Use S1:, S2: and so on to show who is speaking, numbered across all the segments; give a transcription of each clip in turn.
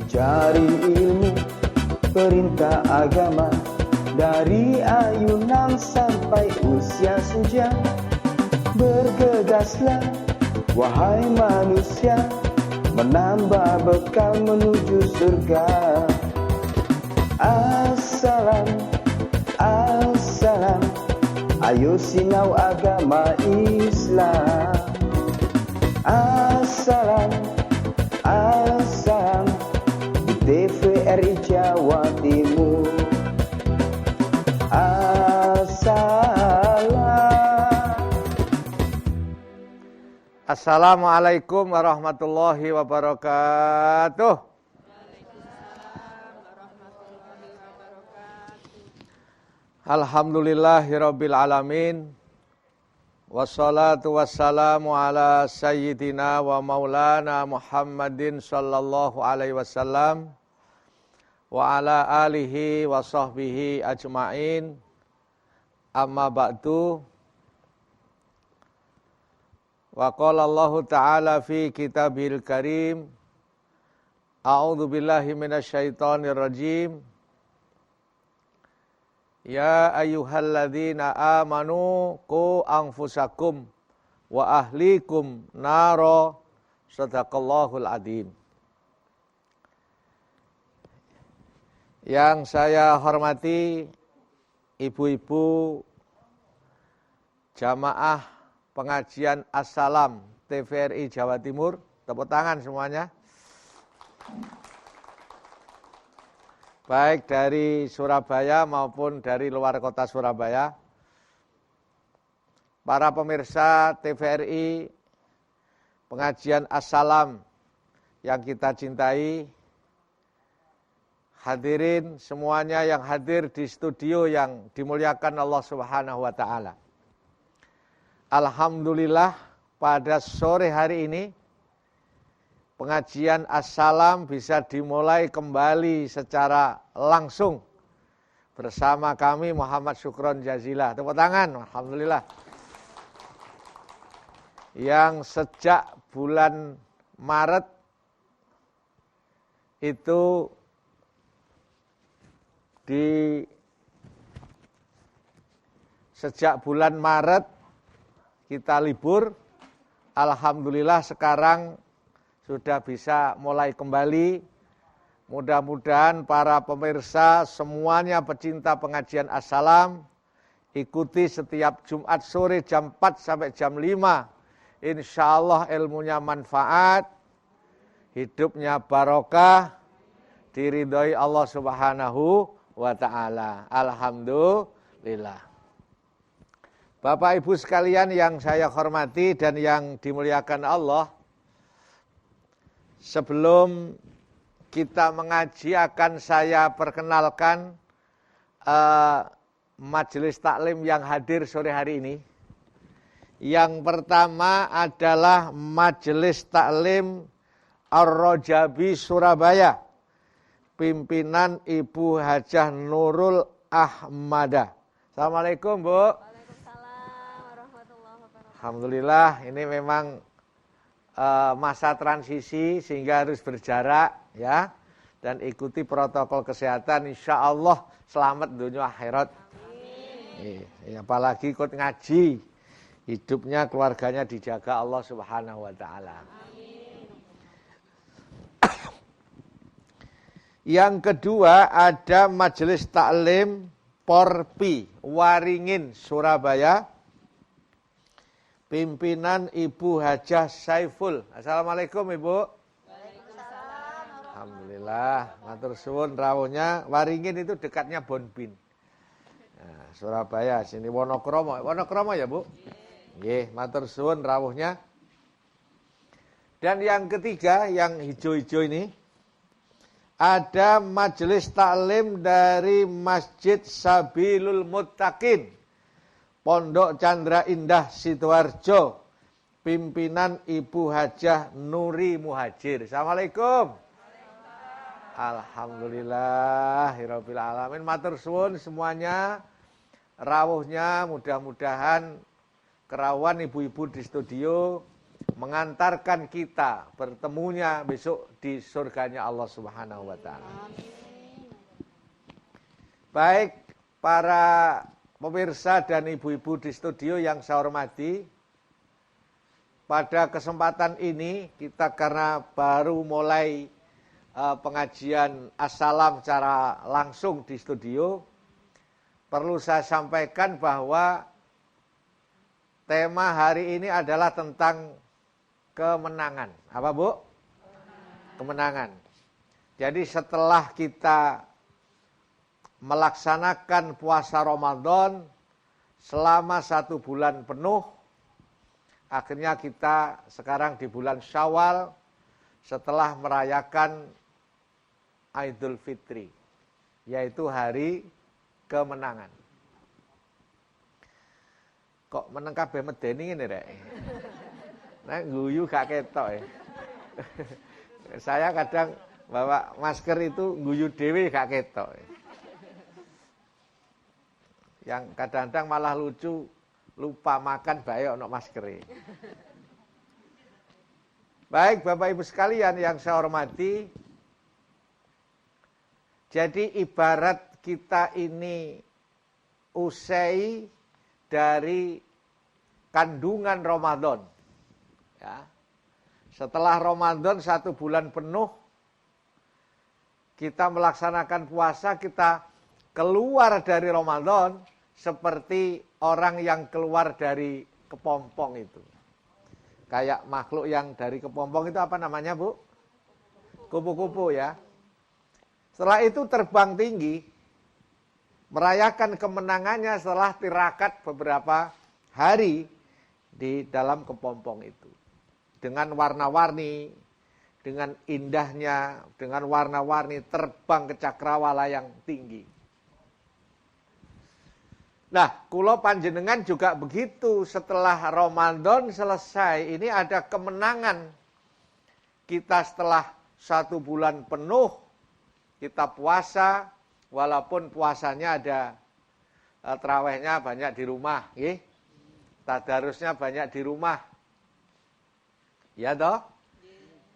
S1: mencari ilmu perintah agama, dari ayunan sampai usia senja. Bergegaslah wahai manusia, menambah bekal menuju surga. Assalam, assalam, ayo sinau agama Islam. Assalam, assalam, di TVRI Jawa Timur.
S2: Assalamualaikum warahmatullahi wabarakatuh. Alhamdulillahirabbil alamin. Wassalatu wassalamu ala sayyidina wa maulana Muhammadin sallallahu alaihi wasallam wa ala alihi wa sahbihi ajma'in. Amma ba'du. Wa qala Allah Ta'ala fi kitabil karim, a'udzu billahi minasyaitonir rajim. Ya ayyuhalladzina amanu qu anfusakum wa ahlikum naro, sadaqallahul adzim. Yang saya hormati ibu-ibu jamaah pengajian Assalam TVRI Jawa Timur, tepuk tangan semuanya. Baik dari Surabaya maupun dari luar kota Surabaya. Para pemirsa TVRI pengajian Assalam yang kita cintai, hadirin semuanya yang hadir di studio yang dimuliakan Allah Subhanahu wa taala. Alhamdulillah pada sore hari ini pengajian Assalam bisa dimulai kembali secara langsung bersama kami Muhammad Syukron Jazilah. Tepuk tangan, alhamdulillah. Yang sejak bulan Maret itu sejak bulan Maret kita libur, alhamdulillah sekarang sudah bisa mulai kembali. Mudah-mudahan para pemirsa semuanya pecinta pengajian Assalam ikuti setiap Jumat sore jam 4 sampai jam 5. Insya Allah ilmunya manfaat, hidupnya barokah, diridhoi Allah Subhanahu wa ta'ala. Alhamdulillah. Bapak Ibu sekalian yang saya hormati dan yang dimuliakan Allah, sebelum kita mengaji akan saya perkenalkan majelis taklim yang hadir sore hari ini. Yang pertama adalah majelis taklim Ar-Rojabi Surabaya, pimpinan Ibu Hajah Nurul Ahmadah. Assalamualaikum Bu. Alhamdulillah, ini memang masa transisi sehingga harus berjarak ya, dan ikuti protokol kesehatan, insya Allah selamat dunia akhirat. Apalagi ikut ngaji, hidupnya keluarganya dijaga Allah Subhanahu wa taala. Yang kedua ada majelis taklim Porpi Waringin Surabaya, pimpinan Ibu Hajah Saiful. Assalamualaikum Ibu. Waalaikumsalam. Alhamdulillah, matur suwun rawuhnya. Waringin itu dekatnya Bonbin. Nah, Surabaya sini Wonokromo. Wonokromo ya Bu? Nggih, matur suwun rawuhnya. Dan yang ketiga yang hijau-hijau ini ada majelis taklim dari Masjid Sabilul Muttaqin Pondok Chandra Indah Sidoarjo, pimpinan Ibu Hajah Nuri Muhajir. Assalamualaikum. Alhamdulillahirabbil alamin. Matur suwun semuanya. Rawuhnya mudah-mudahan kerawan ibu-ibu di studio mengantarkan kita bertemunya besok di surganya Allah Subhanahu wa taala. Baik para pemirsa dan ibu-ibu di studio yang saya hormati, pada kesempatan ini kita karena baru mulai pengajian as-salam secara langsung di studio, perlu saya sampaikan bahwa tema hari ini adalah tentang kemenangan. Apa, Bu? Kemenangan. Jadi setelah kita melaksanakan puasa Ramadan selama 1 bulan penuh, akhirnya kita sekarang di bulan Syawal setelah merayakan Idul Fitri, yaitu hari kemenangan. Kok meneng kabeh medeni ngene rek. Nek guyu gak ketok ya. Saya kadang bawa masker itu guyu dhewe gak ketok. Yang kadang-kadang malah lucu, lupa makan bae ono maskere. Baik Bapak Ibu sekalian yang saya hormati, jadi ibarat kita ini usai dari kandungan Ramadan. Ya. Setelah Ramadan 1 bulan penuh, kita melaksanakan puasa, kita keluar dari Ramadan seperti orang yang keluar dari kepompong itu. Kayak makhluk yang dari kepompong itu apa namanya, Bu? Kupu-kupu ya. Setelah itu terbang tinggi, merayakan kemenangannya setelah tirakat beberapa hari di dalam kepompong itu. Dengan warna-warni, dengan indahnya, dengan warna-warni terbang ke cakrawala yang tinggi. Nah, kula panjenengan juga begitu, setelah Ramadan selesai, ini ada kemenangan. Kita setelah 1 bulan penuh, kita puasa, walaupun puasanya ada tarawihnya banyak di rumah, tadarusnya banyak di rumah. Ya toh?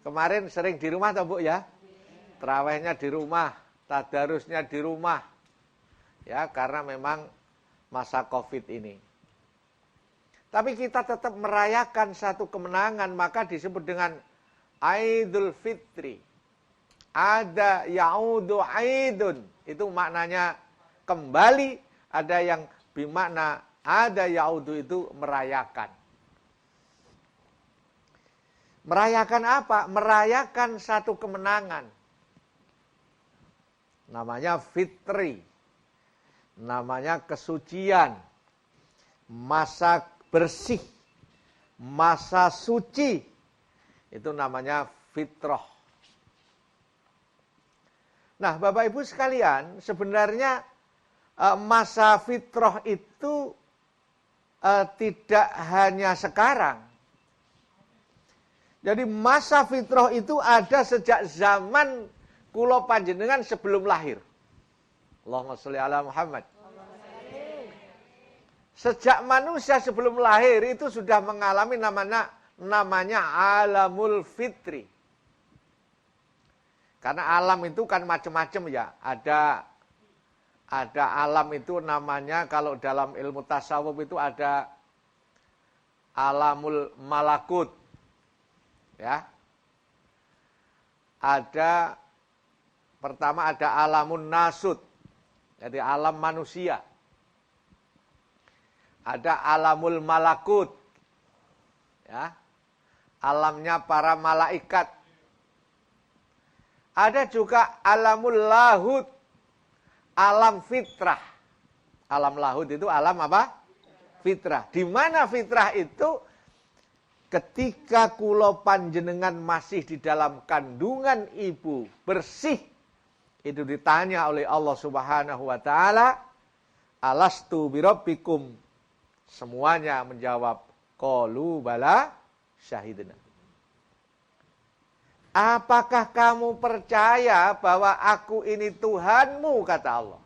S2: Kemarin sering di rumah toh Bu ya? Tarawihnya di rumah, tadarusnya di rumah. Ya, karena memang masa Covid ini. Tapi kita tetap merayakan satu kemenangan, maka disebut dengan Idul Fitri. Ada yaudu aidun, itu maknanya kembali, ada yang bermakna ada yaudu itu merayakan. Merayakan apa? Merayakan satu kemenangan. Namanya fitri. Namanya kesucian. Masa bersih. Masa suci. Itu namanya fitrah. Nah, Bapak Ibu sekalian, sebenarnya masa fitrah itu tidak hanya sekarang. Jadi masa fitrah itu ada sejak zaman kula panjenengan sebelum lahir. Allahumma sholli ala Muhammad. Sejak manusia sebelum lahir itu sudah mengalami namanya alamul fitri. Karena alam itu kan macam-macam ya. Ada alam itu namanya, kalau dalam ilmu tasawuf itu ada alamul malakut. Ya. Pertama ada alamun nasut. Jadi alam manusia. Ada alamul malakut. Ya. Alamnya para malaikat. Ada juga alamul lahud. Alam fitrah. Alam lahud itu alam apa? Fitrah. Di mana fitrah itu? Ketika kula panjenengan masih di dalam kandungan ibu, bersih, itu ditanya oleh Allah Subhanahu wa taala, alastu birabbikum? Semuanya menjawab, qalu bala syahidna. Apakah kamu percaya bahwa aku ini Tuhanmu, kata Allah.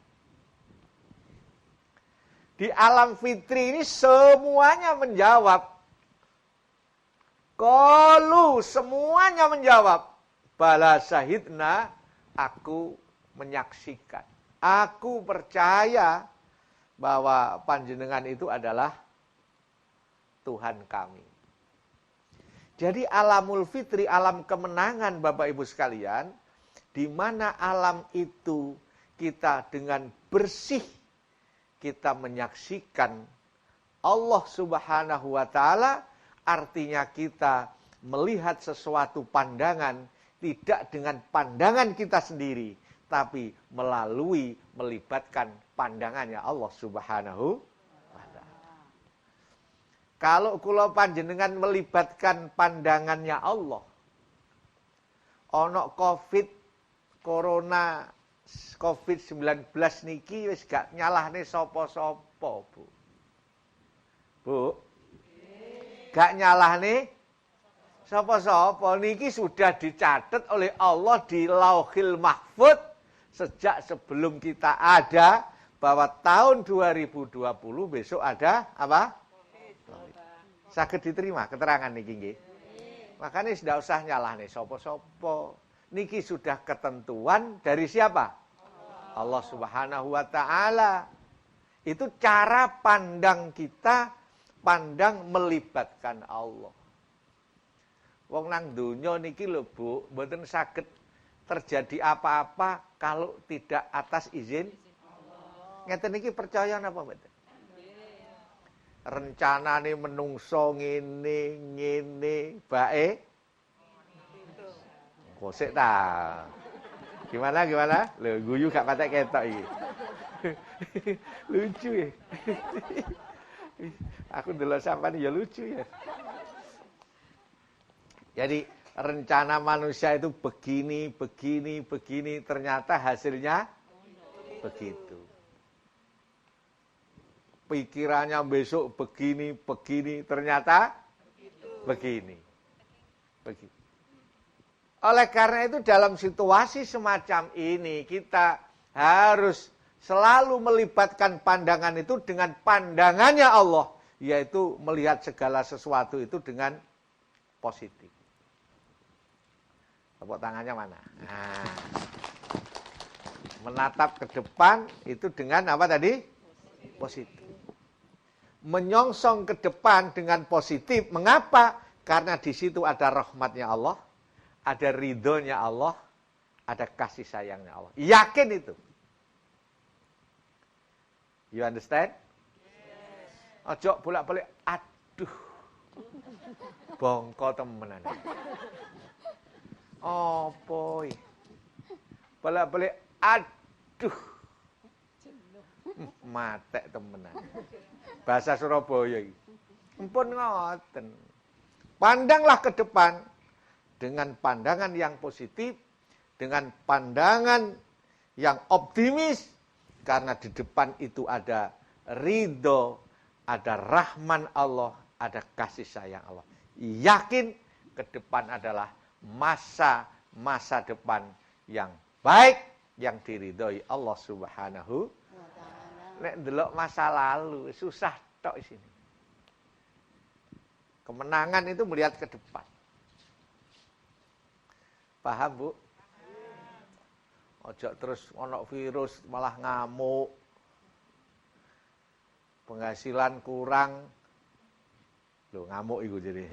S2: Di alam fitri ini semuanya menjawab, Qalu, semuanya menjawab, bala syahidna, aku menyaksikan. Aku percaya bahwa panjenengan itu adalah Tuhan kami. Jadi alamul fitri, alam kemenangan Bapak Ibu sekalian, di mana alam itu kita dengan bersih, kita menyaksikan Allah Subhanahu wa Ta'ala, artinya kita melihat sesuatu pandangan tidak dengan pandangan kita sendiri, tapi melalui melibatkan pandangannya Allah Subhanahu wa Ta'ala. Kalau kula panjenengan melibatkan pandangannya Allah, ono corona COVID-19 niki wis gak nyalahne sapa-sapa, Bu. Bu. Gak nyalahne sapa-sapa, niki sudah dicatat oleh Allah di Lauhil Mahfuz sejak sebelum kita ada, bahwa tahun 2020 besok ada apa? Saged diterima keterangan niki nggih. Makanya tidak usah nyalahne sapa-sapa. Niki sudah ketentuan dari siapa? Allah Subhanahu wa Ta'ala. Itu cara pandang kita, pandang melibatkan Allah. Wong nang donya niki lho Bu, mboten saged terjadi apa-apa kalau tidak atas izin Allah. Ngeten niki percaya napa mboten? Rencanane menungso ngene bae. Kosek ta. Gimana? Lho guyu gak patek ketok iki. Lucu ya. Aku ndelok sampean ya lucu ya. Jadi rencana manusia itu begini, ternyata hasilnya begitu. Pikirannya besok begini, ternyata begini. Oleh karena itu dalam situasi semacam ini kita harus selalu melibatkan pandangan itu dengan pandangannya Allah, yaitu melihat segala sesuatu itu dengan positif. Tepuk tangannya mana? Nah, menatap ke depan itu dengan apa tadi? Positif. Menyongsong ke depan dengan positif. Mengapa? Karena di situ ada rahmatnya Allah, ada ridhonya Allah, ada kasih sayangnya Allah. Yakin itu. You understand? Yes. Ojo bolak-balik, aduh. Bongko temenan. Apa iki? Bolak-balik, aduh. Matek temenan. Bahasa Surabaya iki. Ampun ngoten. Pandanglah ke depan dengan pandangan yang positif, dengan pandangan yang optimis, karena di depan itu ada ridho, ada rahman Allah, ada kasih sayang Allah. Yakin ke depan adalah masa depan yang baik, yang diridhoi Allah Subhanahu wa Ta'ala. Nek ndelok masa lalu susah tok di sini. Kemenangan itu melihat ke depan. Paham, Bu? Ojo terus ono virus malah ngamuk. Penghasilan kurang. Lho ngamuk iku jadi.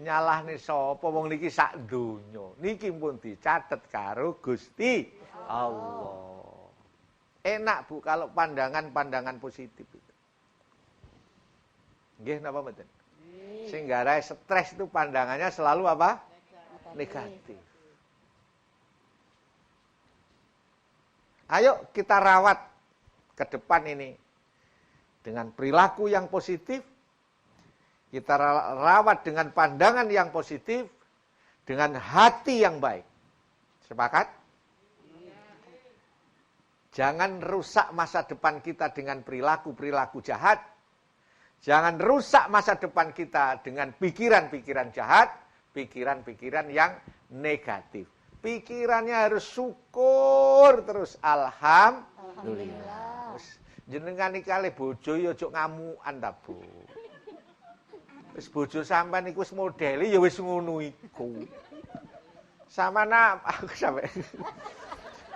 S2: Nyalahne sapa wong niki sak donya. Niki pun dicatet karo Gusti Allah. Enak Bu kalau pandangan-pandangan positif itu. Nggih napa mboten? Sing garae stres itu pandangannya selalu apa? Negatif. Ayo kita rawat ke depan ini dengan perilaku yang positif, kita rawat dengan pandangan yang positif, dengan hati yang baik. Sepakat? Jangan rusak masa depan kita dengan perilaku-perilaku jahat. Jangan rusak masa depan kita dengan pikiran-pikiran jahat, pikiran-pikiran yang negatif. Pikirannya harus syukur terus, alhamdulillah. Jenengan iki kalih bojo ya ojo ngamukan ta, Bu. Wis bojo sampean iku wis modele ya wis ngono iku. Sampeyan aku sampe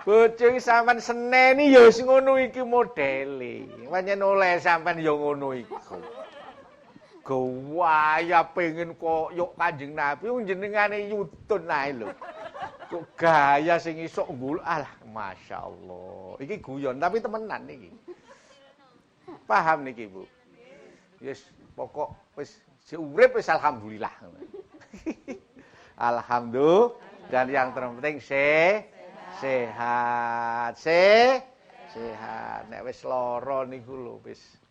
S2: bojo iki sampean seneni ya wis ngono iki modele. Pancen oleh sampean ya ngono iku. Gawaya pengen koyok Kanjeng Nabi jenengane yutun ae lho. Kok gaya sing isok nggul alah masyaallah. Iki guyon tapi temenan iki. Paham niki, Bu? Wis pokok wis urip wis alhamdulillah. Alhamdulillah dan yang terpenting sehat. Sehat. Nek wis lara niku lho wis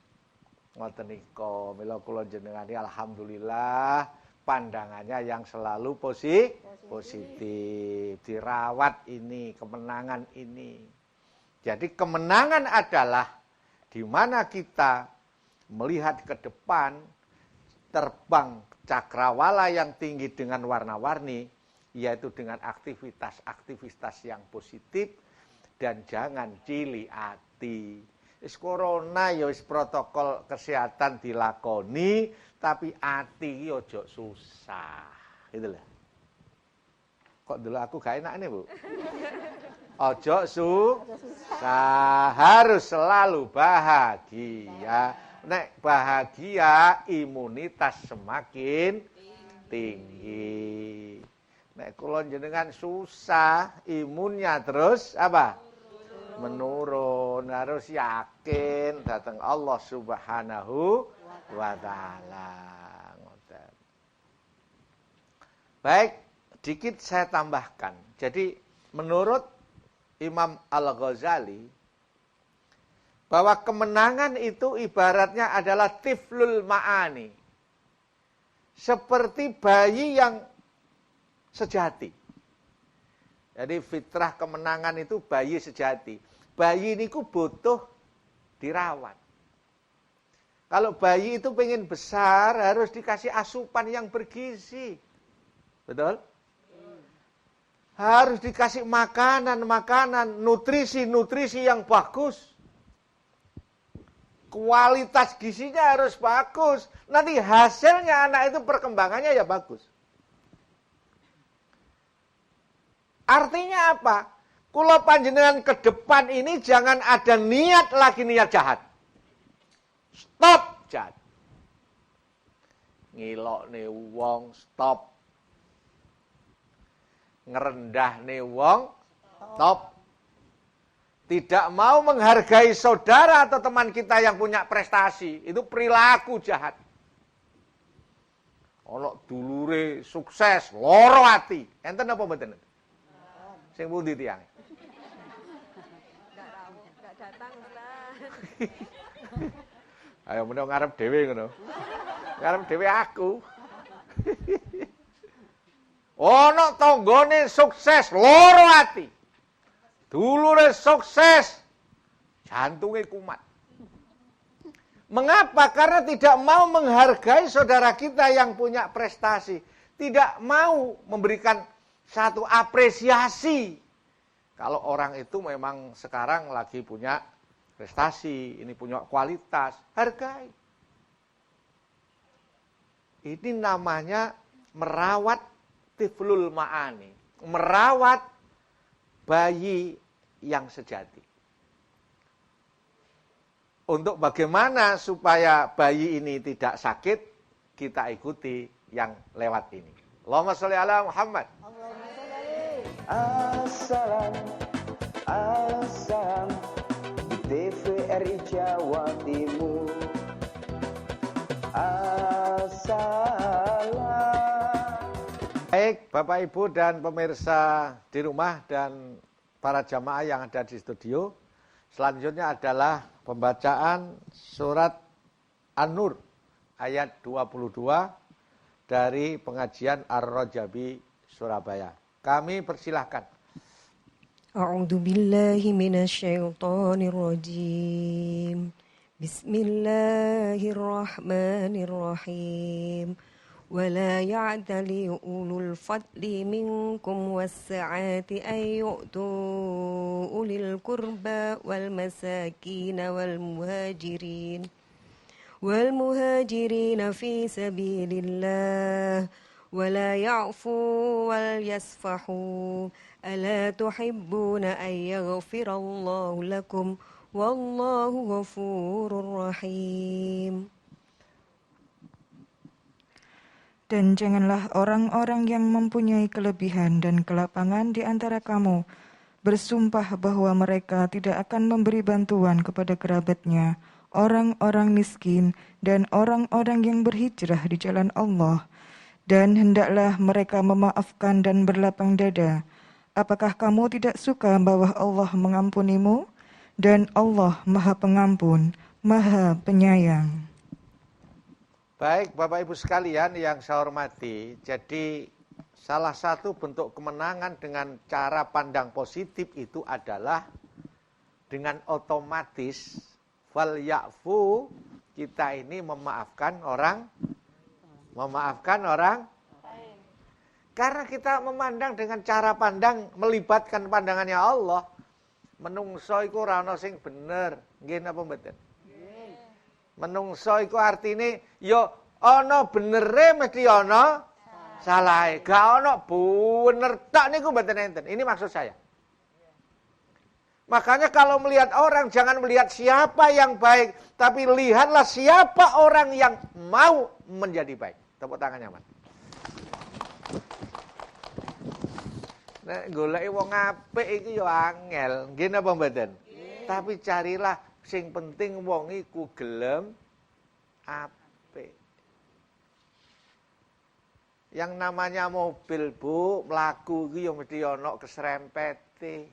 S2: ngoten nika. Mila kula jenengane alhamdulillah pandangannya yang selalu positif. Dirawat ini, kemenangan ini. Jadi kemenangan adalah di mana kita melihat ke depan, terbang cakrawala yang tinggi dengan warna-warni, yaitu dengan aktivitas-aktivitas yang positif, dan jangan cili ati. Wis corona ya wis protokol kesehatan dilakoni, tapi ati iki aja susah. Gitu lah. Kok dulu aku gak enak nih, Bu? Ojo susah, harus selalu bahagia. Nek bahagia, imunitas semakin tinggi. Nek kula jenengan susah, imunnya terus apa? Menurun. Harus yakin datang Allah Subhanahu wa taala. Baik, dikit saya tambahkan. Jadi menurut Imam Al-Ghazali bahwa kemenangan itu ibaratnya adalah tiflul ma'ani. Seperti bayi yang sejati. Jadi fitrah kemenangan itu bayi sejati. Bayi ini butuh dirawat. Kalau bayi itu pengen besar harus dikasih asupan yang bergizi. Betul? Harus dikasih makanan, nutrisi yang bagus. Kualitas gizinya harus bagus. Nanti hasilnya anak itu perkembangannya ya bagus. Artinya apa? Kula panjenengan ke depan ini jangan ada niat lagi niat jahat. Stop jahat. Ngilokne wong stop. Ngerendahne wong stop. Tidak mau menghargai saudara atau teman kita yang punya prestasi, itu perilaku jahat. Ono dulure sukses, loro ati. Enten apa mboten? Sing pundi tiyang? Enggak datang, Ustaz. Ayo menawa ngarep dhewe ngono. Ngarep dhewe aku. Ono tanggane sukses, loro ati. Dulure sukses, jantungnya kumat. Mengapa? Karena tidak mau menghargai saudara kita yang punya prestasi. Tidak mau memberikan satu apresiasi. Kalau orang itu memang sekarang lagi punya prestasi, ini punya kualitas, hargai. Ini namanya merawat tiflul ma'ani. Merawat bayi yang sejati. Untuk bagaimana supaya bayi ini tidak sakit, kita ikuti yang lewat ini. Allahumma sholli ala Muhammad.
S1: Assalam di TVRI Jawa Timur. Assalam.
S2: Baik, Bapak Ibu dan pemirsa di rumah dan para jamaah yang ada di studio. Selanjutnya adalah pembacaan surat An-Nur ayat 22 dari pengajian Ar-Rajabi Surabaya. Kami persilahkan.
S3: A'udzu billahi minasyaitonir rajim. Bismillahirrahmanirrahim. ولا يعتل أولو الفضل منكم والسعة أن يؤتوا أولي القربى والمساكين والمهاجرين في سبيل الله ولا يعفوا وليصفحوا ألا تحبون أن يغفر الله لكم والله غفور رحيم.
S4: Dan janganlah orang-orang yang mempunyai kelebihan dan kelapangan di antara kamu bersumpah bahwa mereka tidak akan memberi bantuan kepada kerabatnya, orang-orang miskin, dan orang-orang yang berhijrah di jalan Allah. Dan hendaklah mereka memaafkan dan berlapang dada. Apakah kamu tidak suka bahwa Allah mengampunimu? Dan Allah Maha Pengampun, Maha Penyayang.
S2: Baik, Bapak Ibu sekalian yang saya hormati, jadi salah satu bentuk kemenangan dengan cara pandang positif itu adalah dengan otomatis wal ya'fu, kita ini memaafkan orang. Karena kita memandang dengan cara pandang melibatkan pandangannya Allah. Menungso iku ora ana sing bener, nggih napa mboten? Menungso iku artine ya ana benere mesti ana salahe. Gak ana bener tak niku mboten enten. Ini maksud saya. Makanya kalau melihat orang jangan melihat siapa yang baik, tapi lihatlah siapa orang yang mau menjadi baik. Tepuk tangannya, Mas. Nek goleki wong apik iki ya angel, nggih napa mboten? Tapi carilah sing penting wong iku gelem apik. Yang namanya mobil, Bu, mlaku iki ya mesti ana keserempete.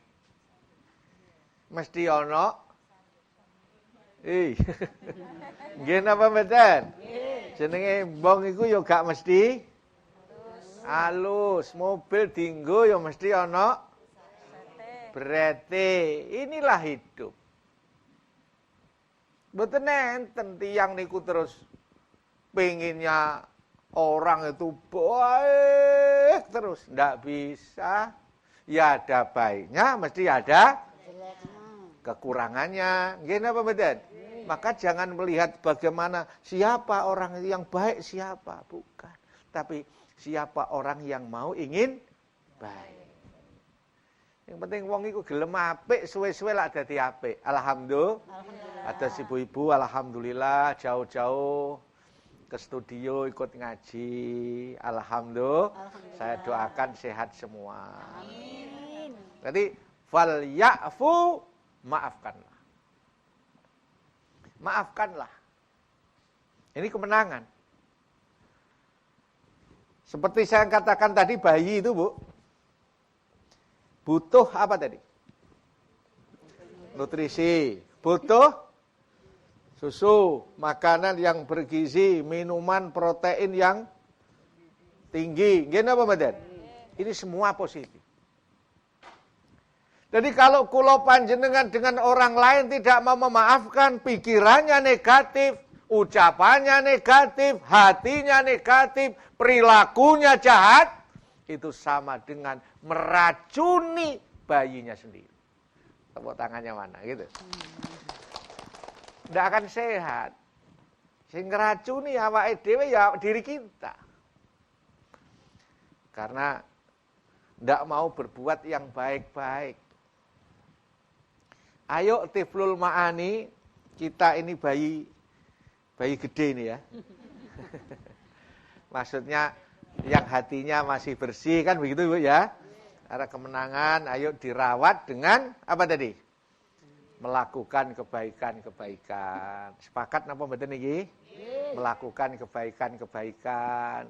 S2: Mesti ana nggih napa mboten? Jenenge wong iku ya gak mesti halus, mobil dinggo ya mesti ana berete. Inilah hidup. Mboten enten tiyang niku terus pengennya orang itu baik terus, ndak bisa. Ya ada baiknya, mesti ada kekurangannya. Nggih napa mboten? Maka jangan melihat bagaimana siapa orang yang baik siapa, bukan. Tapi siapa orang yang mau ingin baik. Yang penting wong iku gelem apik, suwe-suwe lak dadi apik. Alhamdulillah. Ada ibu-ibu alhamdulillah jauh-jauh ke studio ikut ngaji. Alhamdulillah. Saya doakan sehat semua. Amin. Jadi fal ya'fu, maafkanlah. Maafkanlah. Ini kemenangan. Seperti saya katakan tadi, bayi itu, Bu, butuh apa tadi? Nutrisi. Butuh susu, makanan yang bergizi, minuman protein yang tinggi. Nggih napa mboten? Ini semua positif. Jadi kalau kula panjenengan dengan orang lain tidak mau memaafkan, pikirannya negatif, ucapannya negatif, hatinya negatif, perilakunya jahat, itu sama dengan meracuni bayinya sendiri. Tepuk tangannya mana gitu. Tidak akan sehat. Sing ngeracuni awake dhewe ya diri kita. Karena tidak mau berbuat yang baik-baik. Ayo tiflul ma'ani, kita ini bayi gede ini ya. Maksudnya yang hatinya masih bersih kan begitu Bu ya. Ada kemenangan, ayo dirawat dengan apa tadi? Melakukan kebaikan-kebaikan. Sepakat napa mboten niki? Melakukan kebaikan-kebaikan.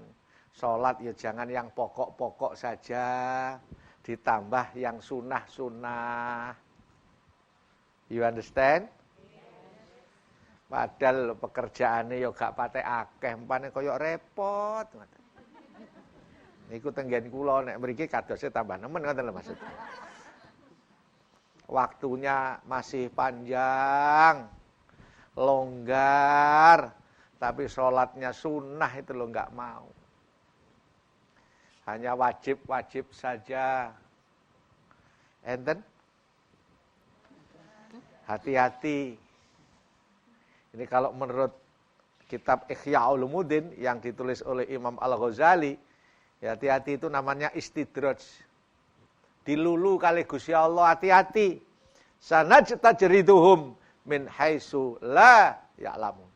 S2: Salat ya jangan yang pokok-pokok saja, ditambah yang sunah-sunah. You understand? Padahal pekerjaannya ya gak patek akeh, mpane koyo repot. Niku tenggen kula nek mriki kadose tambah nemen ngoten lho maksud. Waktunya masih panjang, longgar, tapi sholatnya sunnah itu lo nggak mau. Hanya wajib-wajib saja. Enten? Hati-hati. Ini kalau menurut kitab Ihya Ulumuddin yang ditulis oleh Imam Al-Ghazali, ya, hati-hati itu namanya istidraj. Dilulu kali Gusti Allah, hati-hati. Sanajtajriduhum min haitsu la ya'lamun.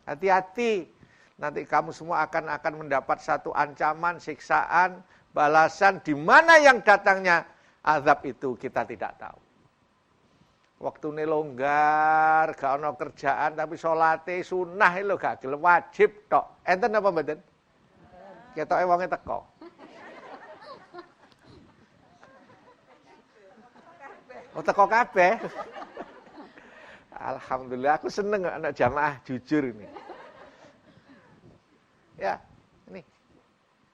S2: Hati-hati, nanti kamu semua akan mendapat satu ancaman, siksaan, balasan di mana yang datangnya azab itu kita tidak tahu. Waktu ini longgar, gak ada kerjaan, tapi sholatnya sunnah itu gak gelem, wajib tok. Enten apa mboten? Ketoke wonge teko. Oh, teko kabeh. Alhamdulillah, aku seneng anak jamaah jujur ini. Ya, ini.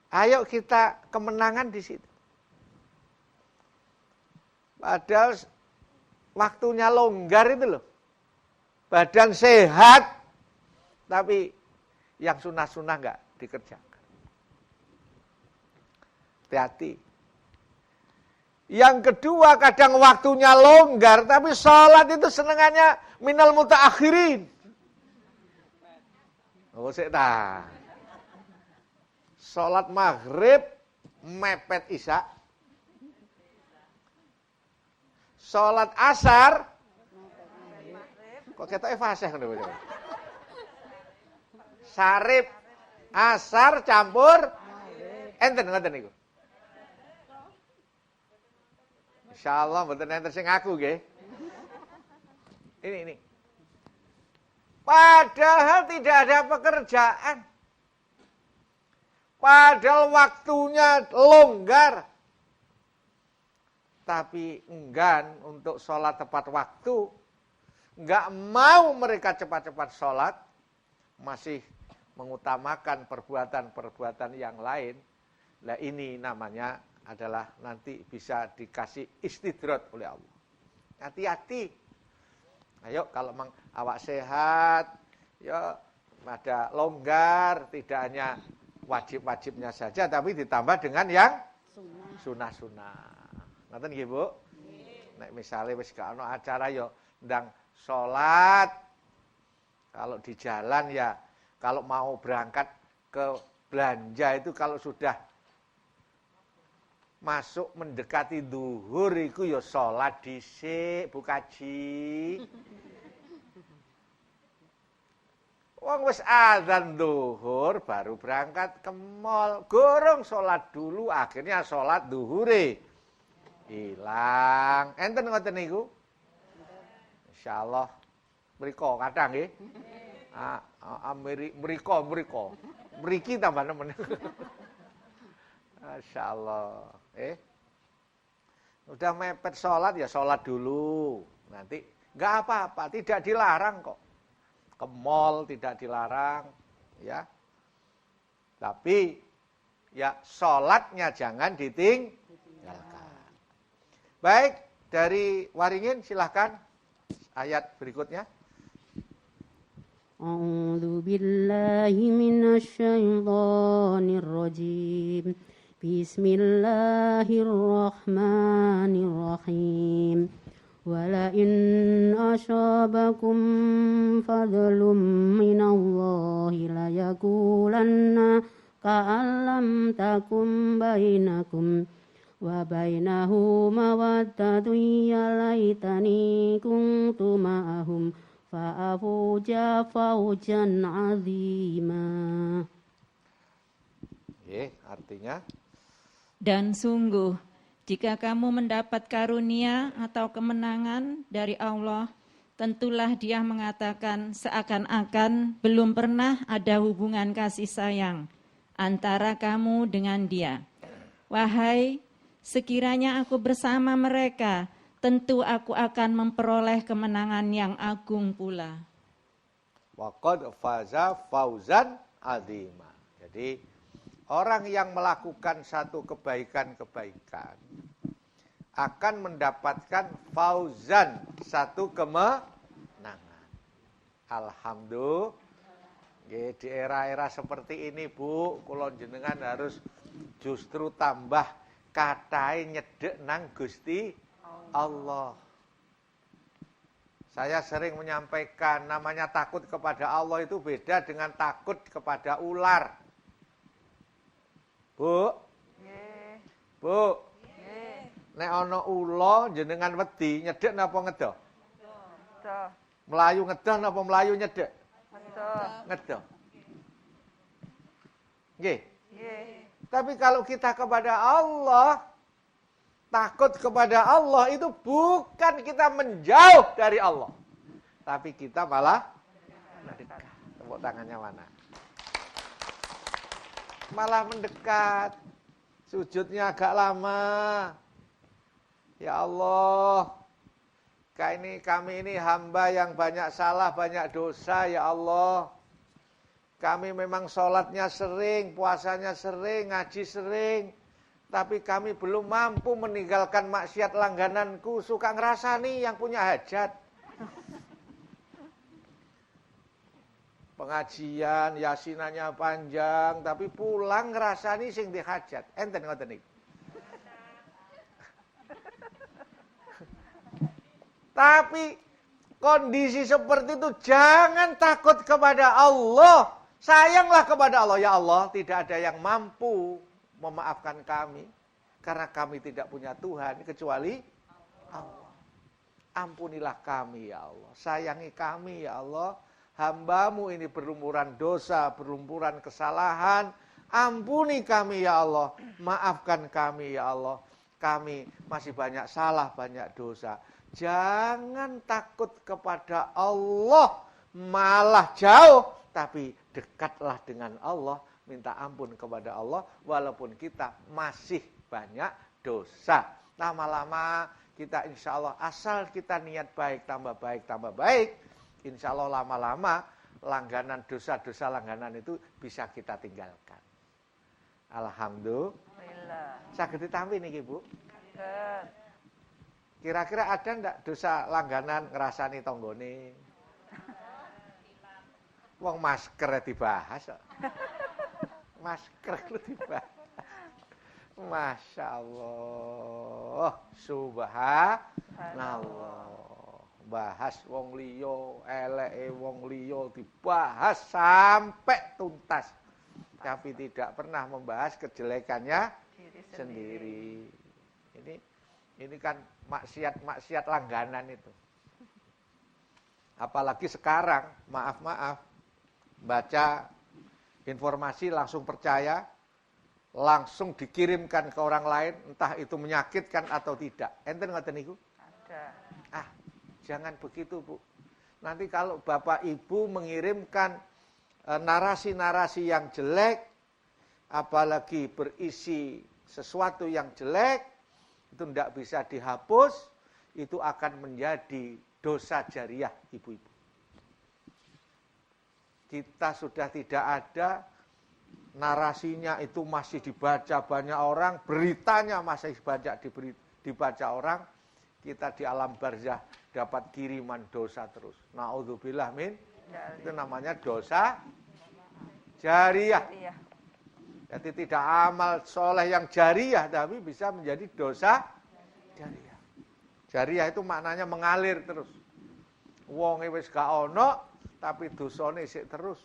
S2: Ayo kita kemenangan di situ. Padahal waktunya longgar itu loh. Badan sehat, tapi yang sunah-sunah enggak dikerjakan. Hati-hati. Yang kedua, kadang waktunya longgar, tapi sholat itu senengannya minal mutaakhirin. Oh, sik ta. Sholat maghrib, mepet isya. Sholat asar, kok ketoke fasih ngono. Sarip, asar campur, enten ngoten niku. Insyaallah mboten enten sing ngaku nggih. Ini. Padahal tidak ada pekerjaan. Padahal waktunya longgar. Tapi enggan untuk sholat tepat waktu, enggak mau mereka cepat-cepat sholat, masih mengutamakan perbuatan-perbuatan yang lain. Nah ini namanya adalah nanti bisa dikasih istidrat oleh Allah. Hati-hati. Ayo kalau memang awak sehat, ya ada longgar, tidak hanya wajib-wajibnya saja, tapi ditambah dengan yang sunah-sunah. Ngoten nggih, Bu? Nek misale wis gak ana acara ya ndang salat. Kalau di jalan ya kalau mau berangkat ke belanja itu kalau sudah masuk mendekati zuhur iku ya salat dhisik, Bu Kaji. Wong wis azan zuhur baru berangkat ke mall, gorong salat dulu akhirnya salat zuhure. Hilang. Enten ngoten niku? Insyaallah mriko kathah nggih. Mriko. Mriki tambah nemen. Masyaallah. Udah mepet sholat ya sholat dulu. Nanti enggak apa-apa, tidak dilarang kok. Ke mall tidak dilarang, ya. Tapi ya sholatnya jangan ditinggalkan. Baik, dari Waringin silahkan ayat berikutnya.
S5: A'udzu billahi minasy syaithanir rajim. Bismillahirrahmanirrahim. Wala in asabakum fadlum minallahi la yaqulanna ka'allam takum bainakum wa bainahu mawaddatun ya laitani kuntu ma'ahum fa'afuja faujan azima.
S2: Artinya
S6: dan sungguh jika kamu mendapat karunia atau kemenangan dari Allah, tentulah Dia mengatakan seakan-akan belum pernah ada hubungan kasih sayang antara kamu dengan Dia. Wahai, sekiranya aku bersama mereka, tentu aku akan memperoleh kemenangan yang agung pula.
S2: Waqad faza fauzan azima. Jadi orang yang melakukan satu kebaikan-kebaikan akan mendapatkan fauzan, satu kemenangan. Alhamdulillah. Di era-era seperti ini, Bu, kula jenengan harus justru tambah katai nyedek nang Gusti Allah. Saya sering menyampaikan namanya takut kepada Allah itu beda dengan takut kepada ular. Bu? Bu? Nek ana ula jenengan wedi nyedhek napa ngedoh? Ngedoh. Melayu ngedoh napa melayu nyedhek? Ngedoh. Ngedoh. Nggih. Nggih. Tapi kalau kita kepada Allah, takut kepada Allah itu bukan kita menjauh dari Allah. Tapi kita malah mendekat. Tepuk tangannya mana? Malah mendekat. Sujudnya agak lama. Ya Allah, kami ini hamba yang banyak salah, banyak dosa, ya Allah. Kami memang sholatnya sering, puasanya sering, ngaji sering. Tapi kami belum mampu meninggalkan maksiat langgananku. Suka ngerasani yang punya hajat. Pengajian, yasinannya panjang. Tapi pulang ngerasani sing dihajat. Enten ngoten iki. Tapi kondisi seperti itu jangan takut kepada Allah. Sayanglah kepada Allah. Ya Allah, tidak ada yang mampu memaafkan kami. Karena kami tidak punya Tuhan kecuali Allah. Ampunilah kami ya Allah. Sayangi kami ya Allah. Hamba-Mu ini berlumuran dosa, berlumuran kesalahan. Ampuni kami ya Allah. Maafkan kami ya Allah. Kami masih banyak salah, banyak dosa. Jangan takut kepada Allah. Malah jauh. Tapi dekatlah dengan Allah. Minta ampun kepada Allah. Walaupun kita masih banyak dosa. Lama-lama kita insya Allah asal kita niat baik, tambah baik, tambah baik. Insya Allah lama-lama langganan dosa-dosa langganan itu bisa kita tinggalkan. Alhamdulillah. Saged ditampi niki Bu? Saged. Kira-kira ada ndak dosa langganan ngrasani tanggane? Wong masker dibahas kok. Masker dibahas. Masya Allah. Subhanallah. Bahas wong liya, eleke wong liya dibahas sampai tuntas. Tapi tidak pernah membahas kejelekannya sendiri. Ini kan maksiat langganan itu. Apalagi sekarang, maaf, baca informasi langsung percaya, langsung dikirimkan ke orang lain, entah itu menyakitkan atau tidak. Enten ngoten niku? Ada. Jangan begitu, Bu. Nanti kalau Bapak Ibu mengirimkan narasi-narasi yang jelek, apalagi berisi sesuatu yang jelek, itu tidak bisa dihapus, itu akan menjadi dosa jariah ibu-ibu. Kita sudah tidak ada, narasinya itu masih dibaca banyak orang, beritanya masih dibaca orang, kita di alam barzah dapat kiriman dosa terus. Na'udzubillah min, itu namanya dosa jariah. Jadi tidak amal soleh yang jariah, tapi bisa menjadi dosa jariah. Jariah itu maknanya mengalir terus. Wonge wis gak ono, tapi dosane isih terus.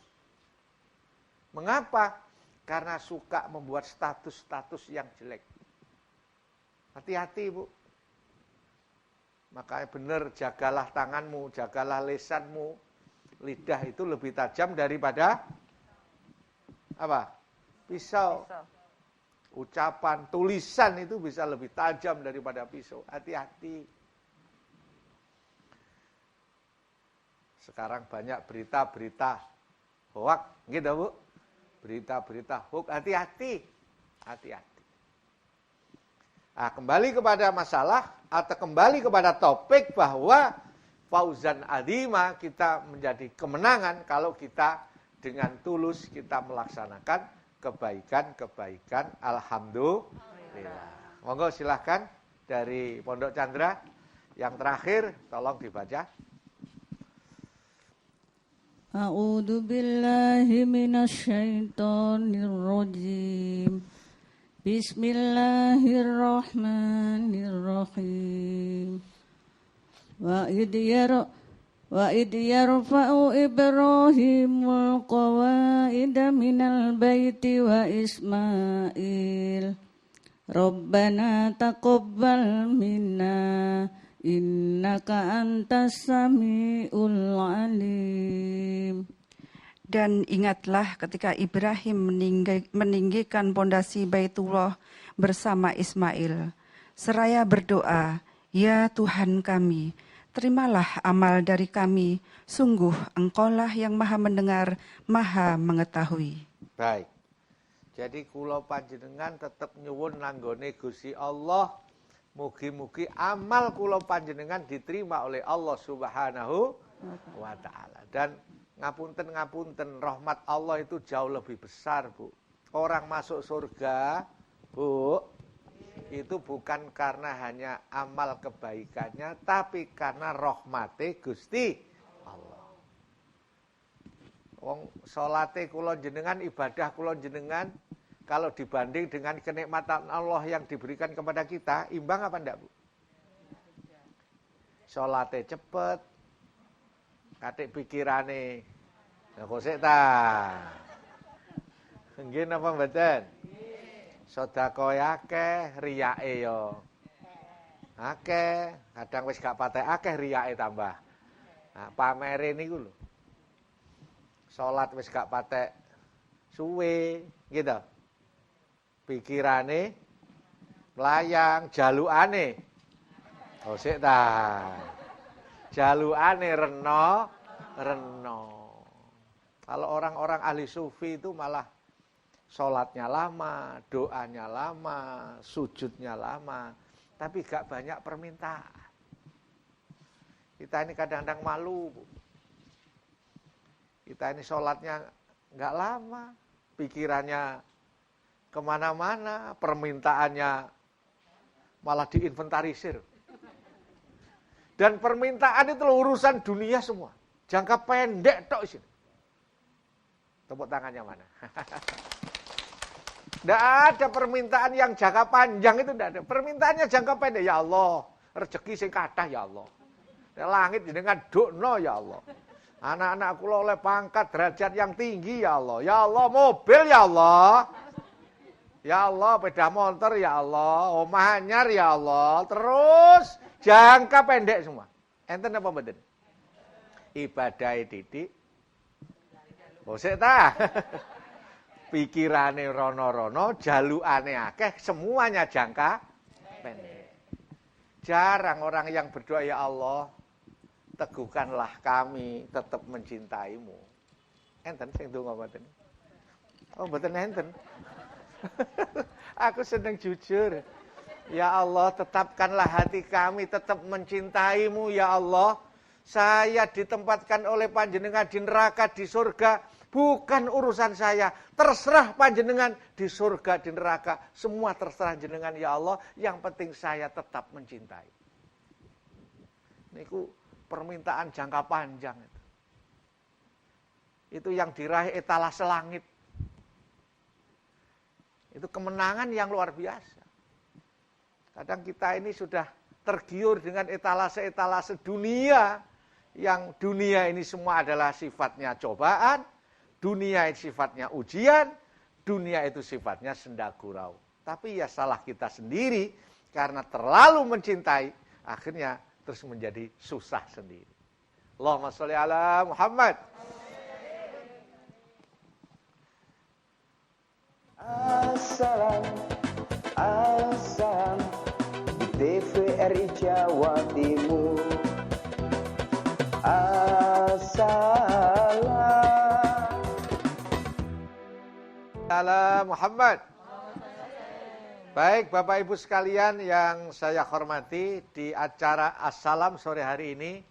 S2: Mengapa? Karena suka membuat status-status yang jelek. Hati-hati, Bu. Makanya benar, jagalah tanganmu, jagalah lisanmu. Lidah itu lebih tajam daripada apa? Pisau. Ucapan, tulisan itu bisa lebih tajam daripada pisau. Hati-hati. Sekarang banyak berita-berita hoak, gitu Bu. Berita-berita hoak, hati-hati. Hati-hati. Nah, kembali kepada masalah atau kembali kepada topik bahwa fauzan azima, kita menjadi kemenangan kalau kita dengan tulus kita melaksanakan kebaikan-kebaikan. Alhamdulillah. Monggo silahkan dari Pondok Chandra yang terakhir tolong dibaca.
S7: A'udzu billahi minasyaitonir rajim. Bismillahirrahmanirrahim. وإذ يرفع إبراهيم القواعد من البيت وإسماعيل ربنا تقبل منا إنك أنت السميع العليم.
S8: Dan ingatlah ketika Ibrahim meninggikan pondasi Baitullah bersama Ismail, seraya berdoa, "Ya Tuhan kami, terimalah amal dari kami, sungguh Engkaulah yang maha mendengar, maha mengetahui."
S2: Baik. Jadi kula panjenengan tetap nyuwun nanggone Gusti Allah, mugi-mugi amal kula panjenengan diterima oleh Allah Subhanahu wa taala. Dan ngapunten, rahmat Allah itu jauh lebih besar, Bu. Orang masuk surga, Bu, itu bukan karena hanya amal kebaikannya, tapi karena rahmate Gusti Allah. Wong salate kula jenengan, ibadah kula jenengan, kalau dibanding dengan kenikmatan Allah yang diberikan kepada kita, imbang apa enggak, Bu? Salate cepet, katik pikirane. Nah, kok sik ta? Nggih napa mboten? Sedekah akeh, riyake yo akeh, kadang wis gak patek akeh riyake tambah. Nah, pamere niku lho. Salat wis gak patek suwe, gitu. Pikirane melayang, jalukane. Oh sik ta. Jalukane reno. Kalau orang-orang ahli sufi itu malah sholatnya lama, doanya lama, sujudnya lama, tapi gak banyak permintaan. Kita ini kadang-kadang malu, Bu. Kita ini sholatnya gak lama, pikirannya kemana-mana, permintaannya malah diinventarisir. Dan permintaan itu urusan dunia semua, jangka pendek tok sini. Tepuk tangannya mana? Tidak ada permintaan yang jangka panjang, itu tidak ada. Permintaannya jangka pendek, ya Allah, rezeki sing kathah ya Allah. Langit jenengan dokno ya Allah. Anak-anak kula oleh pangkat derajat yang tinggi ya Allah. Ya Allah, mobil ya Allah. Ya Allah, sepeda motor ya Allah, omah anyar ya Allah. Terus jangka pendek semua. Enten apa mboten? Ibadah titik. Bosek ta. Pikirane rono-rono, jalukane akeh, semuanya jangka pendek. Jarang orang yang berdoa, ya Allah, teguhkanlah kami tetap mencintaimu. Enten sing donga mboten? Oh, mboten enten. Aku seneng jujur. Ya Allah, tetapkanlah hati kami tetap mencintaimu, ya Allah. Saya ditempatkan oleh panjenengan di neraka, di surga, bukan urusan saya. Terserah panjenengan di surga, di neraka, semua terserah jenengan ya Allah. Yang penting saya tetap mencintai. Niku permintaan jangka panjang itu. Itu yang diraih etalase langit. Itu kemenangan yang luar biasa. Kadang kita ini sudah tergiur dengan etalase-etalase dunia. Yang dunia ini semua adalah sifatnya cobaan, dunia itu sifatnya ujian, dunia itu sifatnya senda gurau. Tapi ya salah kita sendiri, karena terlalu mencintai, akhirnya terus menjadi susah sendiri. Allahumma sholli ala Muhammad.
S1: Assalam, assalam, TVRI Jawa Timur. Assalam
S2: ala Muhammad. Baik Bapak Ibu sekalian yang saya hormati, di acara Assalam sore hari ini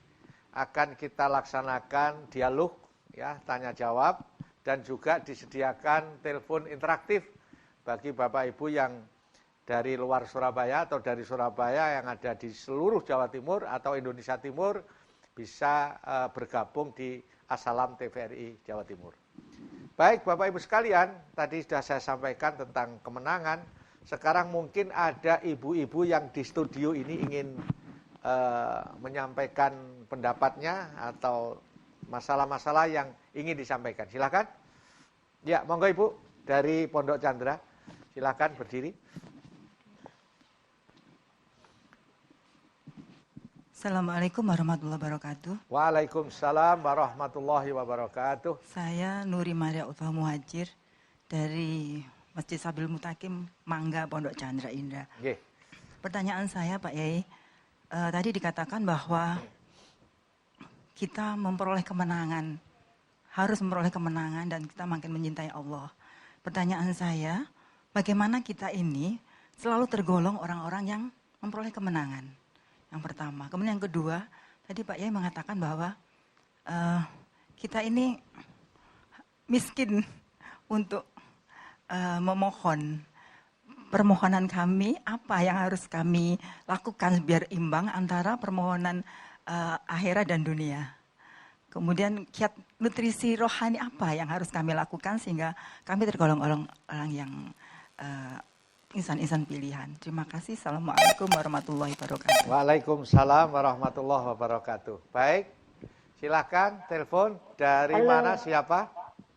S2: akan kita laksanakan dialog, ya, tanya jawab, dan juga disediakan telepon interaktif bagi Bapak Ibu yang dari luar Surabaya atau dari Surabaya yang ada di seluruh Jawa Timur atau Indonesia Timur, bisa bergabung di Assalam TVRI Jawa Timur. Baik Bapak Ibu sekalian, tadi sudah saya sampaikan tentang kemenangan. Sekarang mungkin ada ibu-ibu yang di studio ini ingin menyampaikan pendapatnya atau masalah-masalah yang ingin disampaikan. Silakan. Ya, monggo Ibu dari Pondok Chandra. Silakan berdiri.
S9: Assalamualaikum warahmatullahi wabarakatuh.
S2: Waalaikumsalam warahmatullahi wabarakatuh.
S9: Saya Nuri Maria Utha Muhajir dari Masjid Sabil Mutakim, Mangga, Pondok Chandra Indah.
S2: Nggih.
S9: Pertanyaan saya Pak Yai, tadi dikatakan bahwa kita memperoleh kemenangan, harus memperoleh kemenangan dan kita makin mencintai Allah. Pertanyaan saya, bagaimana kita ini selalu tergolong orang-orang yang memperoleh kemenangan? Yang pertama. Kemudian yang kedua, tadi Pak Yai mengatakan bahwa kita ini miskin untuk memohon. Permohonan kami, apa yang harus kami lakukan biar imbang antara permohonan akhirat dan dunia. Kemudian kiat nutrisi rohani apa yang harus kami lakukan sehingga kami tergolong orang yang insan-insan pilihan. Terima kasih. Assalamualaikum warahmatullahi wabarakatuh.
S2: Waalaikumsalam warahmatullahi wabarakatuh. Baik, silakan telepon dari mana siapa?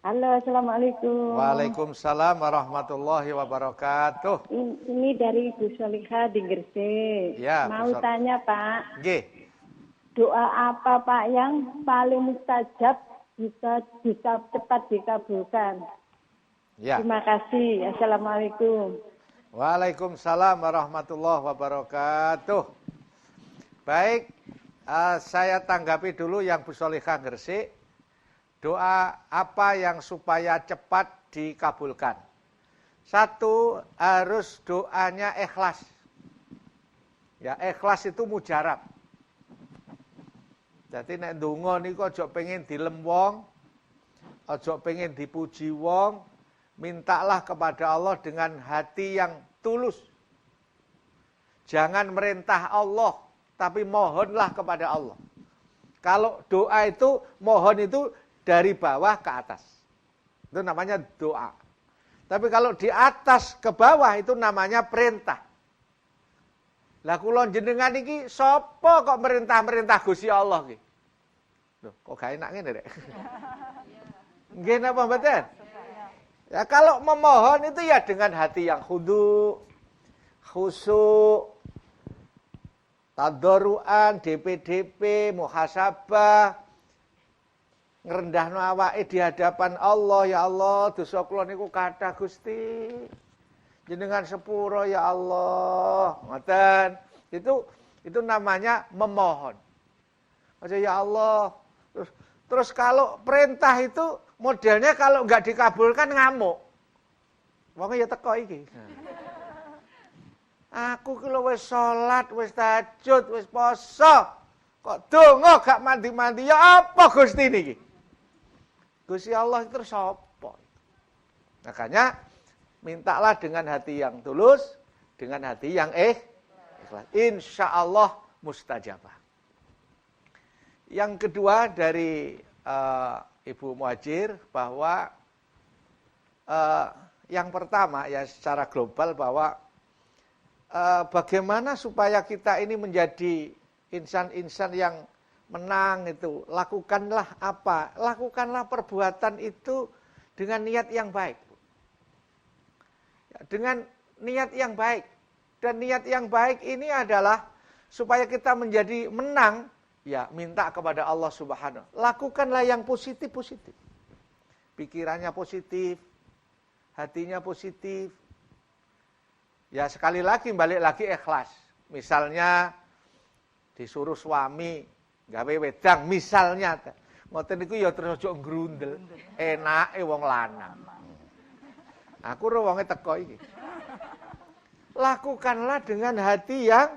S10: Halo, assalamualaikum.
S2: Waalaikumsalam warahmatullahi wabarakatuh.
S10: Ini dari Ibu Solihah di Gresik.
S2: Ya,
S10: mau tanya Pak.
S2: Nggih.
S10: Doa apa Pak yang paling mustajab bisa cepat dikabulkan?
S2: Ya.
S10: Terima kasih. Assalamualaikum.
S2: Waalaikumsalam warahmatullahi wabarakatuh. Baik, saya tanggapi dulu yang Bu Solihah Gresik. Doa apa yang supaya cepat dikabulkan? Satu, harus doanya ikhlas. Ya, ikhlas itu mujarab. Jadi nek ndonga niku aja pengen dilem wong, aja pengen dipuji wong, mintalah kepada Allah dengan hati yang tulus. Jangan merintah Allah, tapi mohonlah kepada Allah. Kalau doa itu, mohon itu dari bawah ke atas. Itu namanya doa. Tapi kalau di atas ke bawah itu namanya perintah. Lah kula jenengan iki sapa kok merintah-merintah Gusti Allah iki? Loh, kok gak enak ngene rek. Nggih napa mboten? Ya kalau memohon itu ya dengan hati yang khusyuk, tadarruan, DP, muhasabah, ngrendahno awake di hadapan Allah. Ya Allah, dosa kula niku kathah Gusti. Jenengan sepuro ya Allah. Ngoten. Itu namanya memohon. Aja ya Allah. Terus kalau perintah itu modelnya kalau enggak dikabulkan ngamuk. Wong ya teko iki. Aku ki lho wis salat, wis tahajud, wis poso. Kok donga gak mandi-mandi? Ya apa Gusti niki? Gusti Allah itu sapa? Makanya mintalah dengan hati yang tulus, dengan hati yang ikhlas. Insyaallah mustajabah. Yang kedua dari Ibu Muhajir bahwa yang pertama ya secara global bahwa bagaimana supaya kita ini menjadi insan-insan yang menang itu. Lakukanlah apa? Lakukanlah perbuatan itu dengan niat yang baik. Dengan niat yang baik. Dan niat yang baik ini adalah supaya kita menjadi menang, ya minta kepada Allah Subhanahu. Lakukanlah yang positif-positif. Pikirannya positif, hatinya positif. Ya sekali lagi balik lagi ikhlas. Misalnya disuruh suami gawe wedang misalnya. Ngoten niku ya terus aja ngrundel. Enake wong lanang. Aku ro wonge teko iki. Lakukanlah dengan hati yang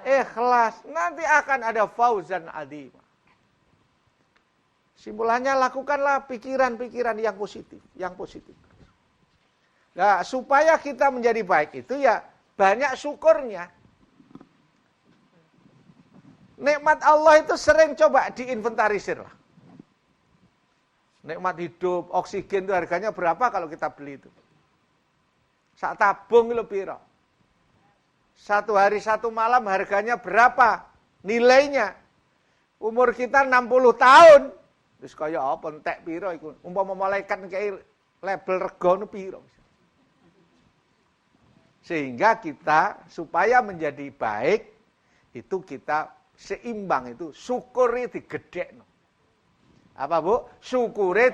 S2: ikhlas. Nanti akan ada fauzan adzim. Simpulannya lakukanlah pikiran-pikiran yang positif, Nah, supaya kita menjadi baik itu ya banyak syukurnya. Nikmat Allah itu sering coba diinventarisir lah. Nikmat hidup, oksigen itu harganya berapa kalau kita beli itu? Sak tabung itu piro? 1 hari 1 malam harganya berapa? nilainya. Umur kita 60 tahun. Terus kaya apa entek piro iku? Umpama malaikat kayak label rego piro. Sehingga kita supaya menjadi baik itu kita seimbang itu syukure digedhekno. Apa Bu? Syukure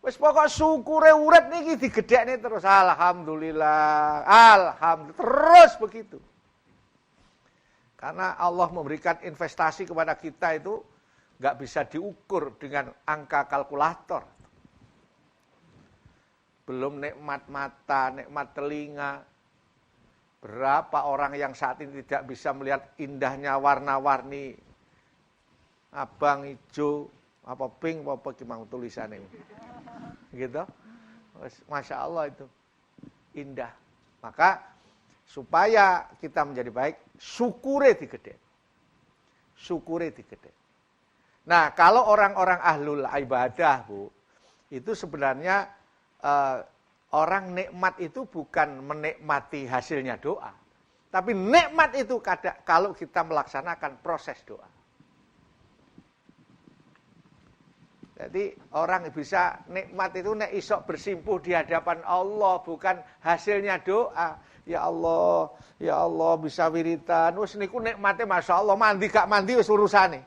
S2: wis pokok syukure urip niki digedhekne terus alhamdulillah. Alhamdulillah terus begitu. Karena Allah memberikan investasi kepada kita itu nggak bisa diukur dengan angka kalkulator. Belum nikmat mata, nikmat telinga. Berapa orang yang saat ini tidak bisa melihat indahnya warna-warni abang, hijau, apa pink, apa gimana tulisannya. Gitu. Masya Allah itu indah. Maka supaya kita menjadi baik, syukure digedhe. Syukure digedhe. Nah, kalau orang-orang ahlul ibadah, Bu, itu sebenarnya orang nikmat itu bukan menikmati hasilnya doa. Tapi nikmat itu kalau kita melaksanakan proses doa. Jadi orang bisa nikmat itu nek isok bersimpuh di hadapan Allah, bukan hasilnya doa. Ya Allah bisa wiritan. Wis niku nikmate masyaallah, mandi gak mandi wis urusane.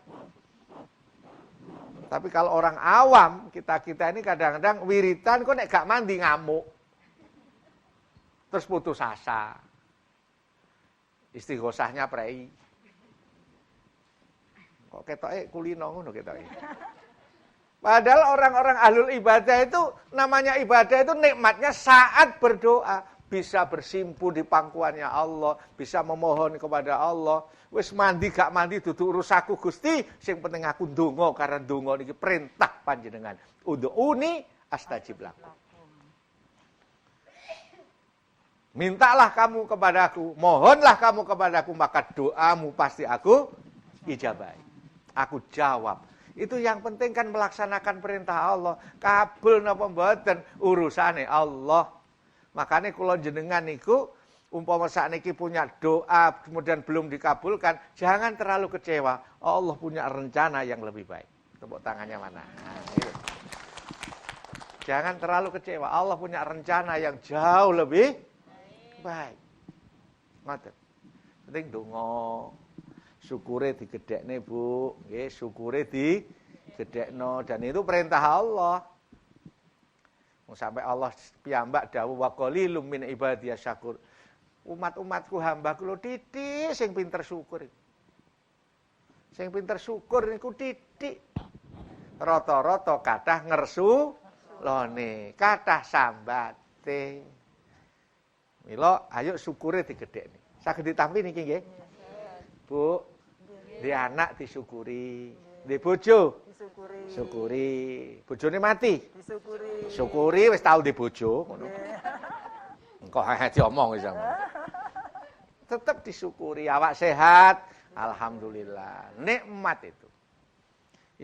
S2: Tapi kalau orang awam, kita ini kadang-kadang wiritan kok nek gak mandi ngamuk. Terus putus asa. Istighosahnya prei. Kok ketoke kulino ngono ketoke. Padahal orang-orang ahlul ibadah itu, namanya ibadah itu nikmatnya saat berdoa. Bisa bersimpuh di pangkuannya Allah, bisa memohon kepada Allah. Wis mandi gak mandi dudu urusaku Gusti, sing penting aku ndonga karena ndonga niki perintah panjenengan. Ud'uni astajib lakum. Mintalah kamu kepadaku, mohonlah kamu kepadaku, maka doamu pasti aku ijabahi. Aku jawab. Itu yang penting kan melaksanakan perintah Allah. Kabul napa mboten urusane Allah. Makanya kalau jenengan niku umpama sakniki punya doa kemudian belum dikabulkan, jangan terlalu kecewa. Allah punya rencana yang lebih baik. Tepuk tangannya mana? Nah, jangan terlalu kecewa. Allah punya rencana yang jauh lebih baik. Ngoten. Penting donga. Syukure digedhekne, Bu. Nggih, syukure digedhekno dan itu perintah Allah. Sampai Allah piyambak dawuh wa qalilum min ibadiyas syakur. Umat-umatku hambaku lho titik sing pinter syukur. Sing pinter syukur niku titik. Rata-rata kathah ngersulone, kathah sambate. Mila ayo syukure digedhekne. Saged ditampi niki nggih. Bu, di anak disyukuri, di bojo syukuri. Bojone mati. Syukuri wis tau di bojo ngono. Engko diomong wis sama. Tetap disyukuri, awak sehat, alhamdulillah. Nikmat itu.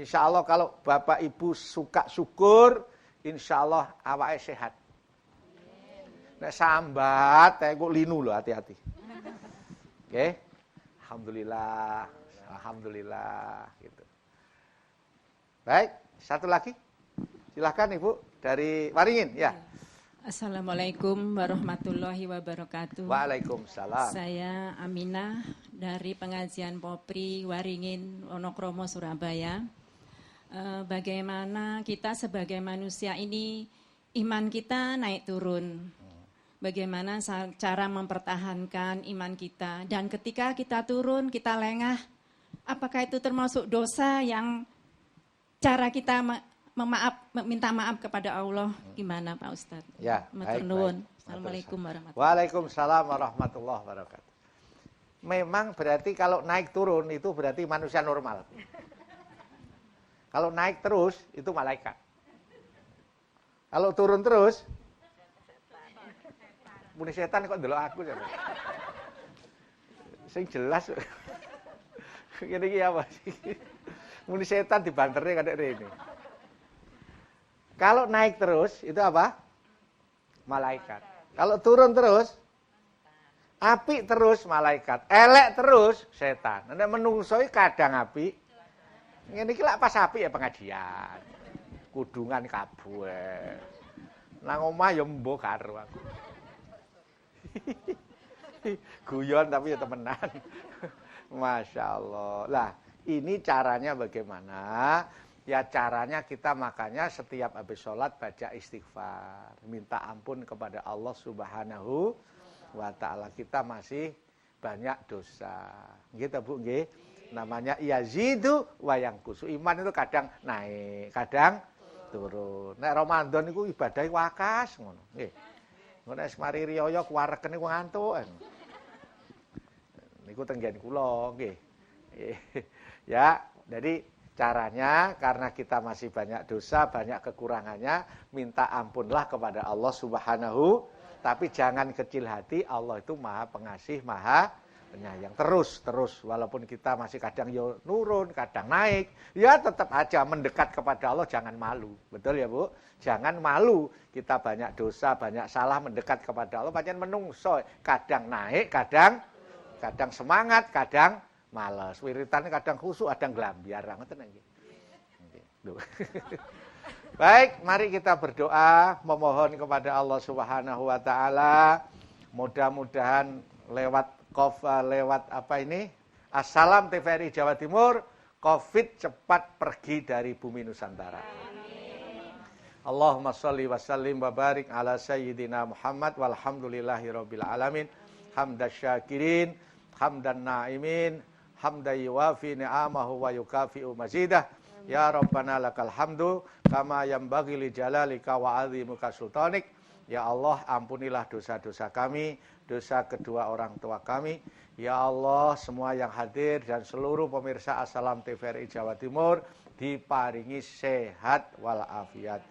S2: Insyaallah kalau Bapak Ibu suka syukur, insyaallah awake sehat. Nek sambat, kok linu lho hati-hati. Oke. Alhamdulillah. Alhamdulillah gitu. Baik, satu lagi. Silakan Ibu dari Waringin, ya.
S6: Assalamualaikum warahmatullahi wabarakatuh.
S2: Waalaikumsalam.
S6: Saya Aminah dari pengajian Popri Waringin Wonokromo Surabaya. Bagaimana kita sebagai manusia ini iman kita naik turun. Bagaimana cara mempertahankan iman kita dan ketika kita turun kita lengah, apakah itu termasuk dosa yang cara kita minta maaf kepada Allah, gimana Pak Ustadz?
S2: Ya, baik.
S6: Assalamualaikum warahmatullahi wabarakatuh.
S2: Waalaikumsalam warahmatullahi wabarakatuh. Memang berarti kalau naik turun itu berarti manusia normal. Kalau naik terus itu malaikat. Kalau turun terus, muni setan kok ndelok aku ya. Sing jelas. Ngene iki apa sih? Muni setan dibanterne kadek rene. Kalau naik terus itu apa? Malaikat. Kalau turun terus Apik terus malaikat, elek terus setan. Nek menungso kadang apik. Ngene iki lak pas apik ya pengajian. Kudungan kabeh. Nang omah ya mbok karo aku. Guyon tapi ya temenan. Masya Allah. Lah, ini caranya bagaimana? Ya caranya kita makanya setiap habis sholat baca istighfar. Minta ampun kepada Allah Subhanahu wa ta'ala. Kita masih banyak dosa. Gitu Bu, nggih. Namanya yazidu wa yanqusu. Iman itu kadang naik, kadang turun. Nek Ramadan niku ibadah wakas ngono, nggih. Ngono nek mari riyaya kuwareken niku ngantuk. Niku tenggen kula, nggih. Ya, jadi caranya karena kita masih banyak dosa, banyak kekurangannya, minta ampunlah kepada Allah Subhanahu, tapi jangan kecil hati, Allah itu Maha Pengasih, Maha Penyayang. Terus walaupun kita masih kadang yo nurun, kadang naik, ya tetap aja mendekat kepada Allah, jangan malu. Betul ya Bu? Jangan malu. Kita banyak dosa, banyak salah, mendekat kepada Allah, pancen menungso, kadang naik, kadang semangat, kadang males. Wiritannya kadang khusyuk, kadang glambyar. Ngoten nggih. Baik, mari kita berdoa memohon kepada Allah Subhanahu wa taala, mudah-mudahan lewat Assalam TVRI Jawa Timur, Covid cepat pergi dari bumi Nusantara. Allahumma sholli wa sallim wa barik ala sayyidina Muhammad walhamdulillahirabbil alamin. Hamdan syakirin, hamdan naimin, hamdan yuwafi ni'amahu wa yukafi'u mazidah. Ya Rabbana lakal hamdu kama yanbaghi li jalalika wa 'azimuka sultanik. Ya Allah, ampunilah dosa-dosa kami, dosa kedua orang tua kami. Ya Allah, semua yang hadir dan seluruh pemirsa Assalam TVRI Jawa Timur diparingi sehat walafiat.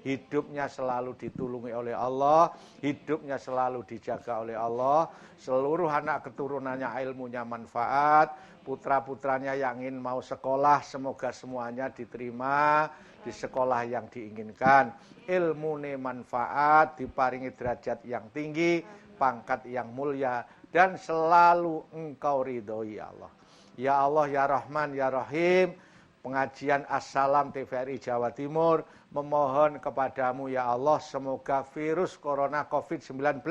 S2: Hidupnya selalu ditulungi oleh Allah, hidupnya selalu dijaga oleh Allah, seluruh anak keturunannya ilmunya manfaat, putra-putranya yang ingin mau sekolah semoga semuanya diterima di sekolah yang diinginkan, ilmune manfaat, diparingi derajat yang tinggi, pangkat yang mulia, dan selalu Engkau ridhoi ya Allah. Ya Allah, ya Rahman, ya Rahim, pengajian Assalam TVRI Jawa Timur memohon kepadamu ya Allah, semoga virus corona COVID-19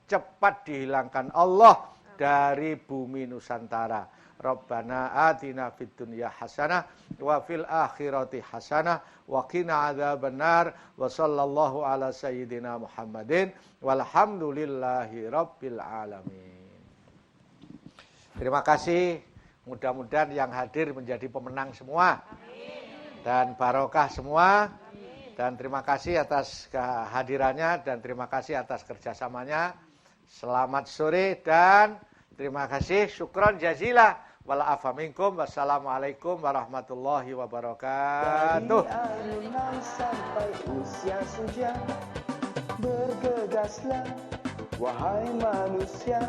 S2: cepat dihilangkan Allah dari bumi Nusantara. Rabbana atina fid dunya hasanah wa fil akhirati hasanah wa qina adzabannar wa sallallahu ala sayyidina Muhammadin walhamdulillahi rabbil alamin. Terima kasih. Mudah-mudahan yang hadir menjadi pemenang semua. Dan barokah semua. Dan terima kasih atas kehadirannya dan terima kasih atas kerjasamanya. Selamat sore dan terima kasih. Syukron jazilah. Wala'afa minkum. Wassalamualaikum warahmatullahi wabarakatuh.
S1: Dari alunan sampai usia senja, bergegaslah wahai manusia,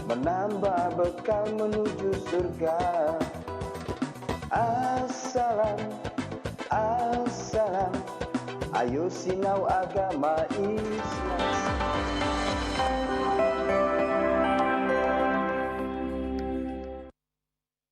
S1: menambah bekal menuju surga. Assalam, assalam, ayo sinau agama Islam.